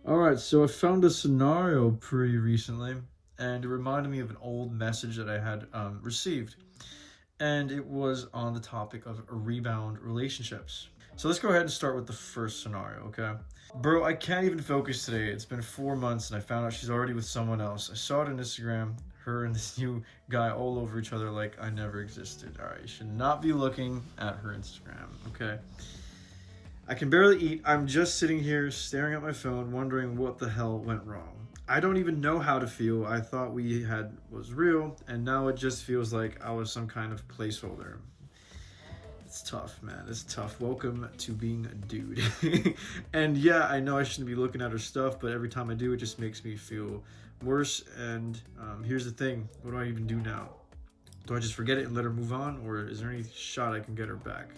All right, so I found a scenario pretty recently, and it reminded me of an old message that I had received, and it was on the topic of rebound relationships. So let's go ahead and start with the first scenario, okay? Bro, I can't even focus today. It's been 4 months, and I found out she's already with someone else. I saw it on Instagram, her and this new guy all over each other like I never existed. All right, you should not be looking at her Instagram, okay? I can barely eat. I'm just sitting here staring at my phone, wondering what the hell went wrong. I don't even know how to feel. I thought we had was real, and now it just feels like I was some kind of placeholder. It's tough, man. It's tough. Welcome to being a dude. And yeah, I know I shouldn't be looking at her stuff, but every time I do, it just makes me feel worse. And here's the thing: what do I even do now? Do I just forget it and let her move on, or is there any shot I can get her back?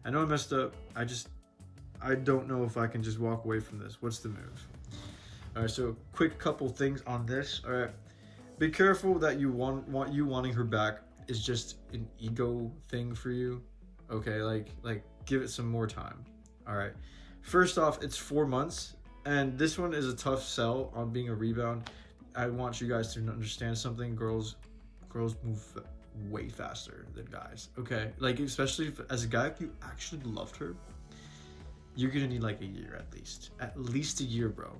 I know I messed up. I don't know if I can just walk away from this. What's the move? All right, so quick couple things on this. All right, be careful that you want you wanting her back is just an ego thing for you. Okay, like give it some more time. All right. First off, it's 4 months, and this one is a tough sell on being a rebound. I want you guys to understand something. Girls move way faster than guys. Okay, like especially if, as a guy, if you actually loved her, you're gonna need like a year at least a year, bro.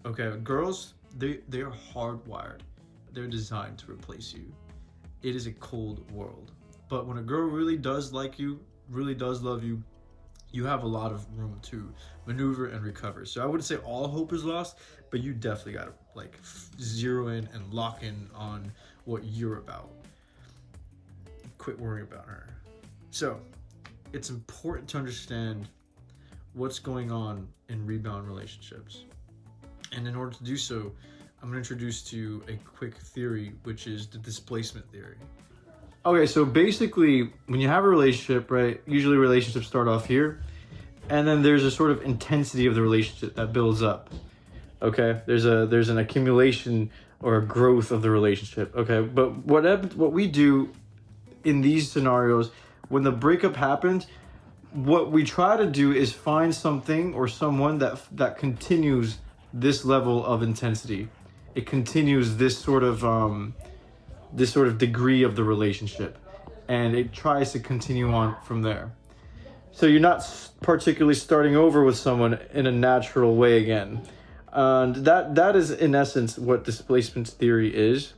Okay, girls, they are hardwired. They're designed to replace you. It is a cold world. But when a girl really does like you, really does love you, you have a lot of room to maneuver and recover. So I wouldn't say all hope is lost, but you definitely gotta like zero in and lock in on what you're about. Quit worrying about her. So it's important to understand what's going on in rebound relationships. And in order to do so, I'm going to introduce to you a quick theory, which is the displacement theory. Okay, so basically, when you have a relationship, right, usually relationships start off here, and then there's a sort of intensity of the relationship that builds up. Okay, there's an accumulation or a growth of the relationship. Okay, but what we do in these scenarios, when the breakup happens, what we try to do is find something or someone that continues this level of intensity. It continues this sort of degree of the relationship, and it tries to continue on from there. So you're not particularly starting over with someone in a natural way again, and that is in essence what displacement theory is.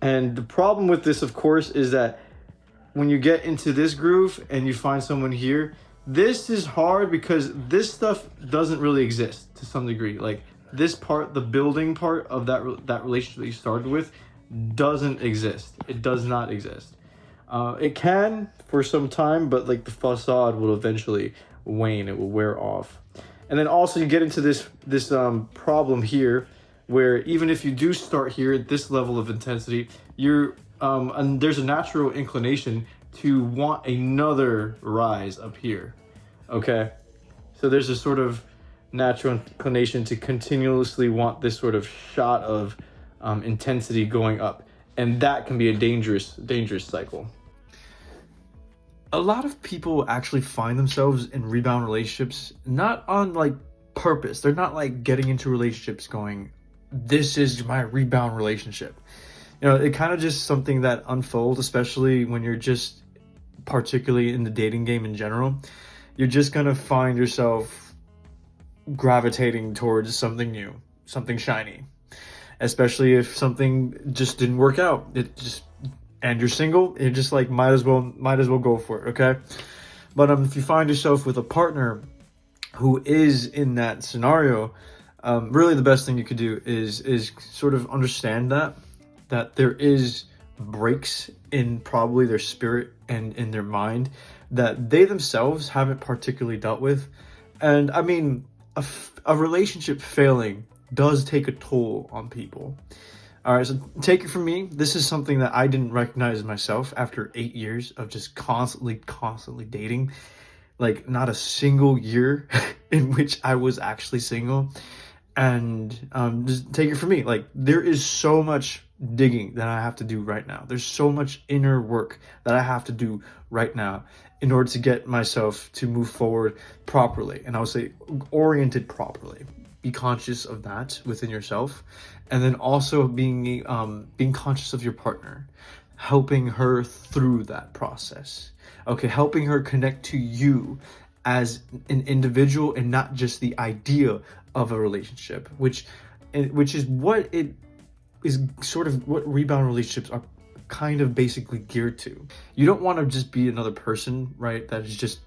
And the problem with this, of course, is that when you get into this groove and you find someone here, this is hard because this stuff doesn't really exist to some degree. Like this part, the building part of that relationship that you started with, doesn't exist. It does not exist. It can for some time, but like the facade will eventually wane. It will wear off, and then also you get into this problem here, where even if you do start here at this level of intensity, and there's a natural inclination to want another rise up here. Okay, so there's a sort of natural inclination to continuously want this sort of shot of intensity going up, and that can be a dangerous cycle. A lot of people actually find themselves in rebound relationships not on like purpose. They're not like getting into relationships going, this is my rebound relationship. It kind of just something that unfolds, especially when you're just particularly in the dating game in general. You're just gonna find yourself gravitating towards something new, something shiny, especially if something just didn't work out. And you're single, you're just like might as well go for it, okay? But if you find yourself with a partner who is in that scenario, really the best thing you could do is sort of understand that there is breaks in probably their spirit and in their mind that they themselves haven't particularly dealt with. And I mean, a relationship failing does take a toll on people. All right, so take it from me. This is something that I didn't recognize myself after 8 years of just constantly dating. Like not a single year in which I was actually single. And just take it from me. Like there is so much digging that I have to do right now. There's so much inner work that I have to do right now in order to get myself to move forward properly. And I would say oriented properly. be conscious of that within yourself, and then also being conscious of your partner, helping her through that process. Okay, helping her connect to you as an individual and not just the idea of a relationship, which is what it is, sort of what rebound relationships are kind of basically geared to. You don't want to just be another person, right? That is just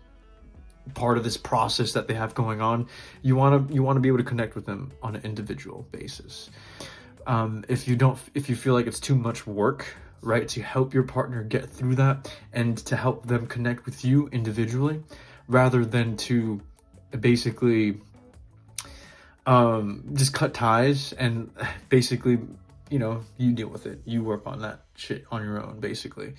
part of this process that they have going on. You want to be able to connect with them on an individual basis. If you feel like it's too much work, right, to help your partner get through that and to help them connect with you individually, rather than to basically just cut ties and basically, you deal with it. You work on that shit on your own, basically.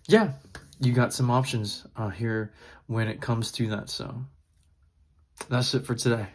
Yeah, you got some options here when it comes to that. So that's it for today.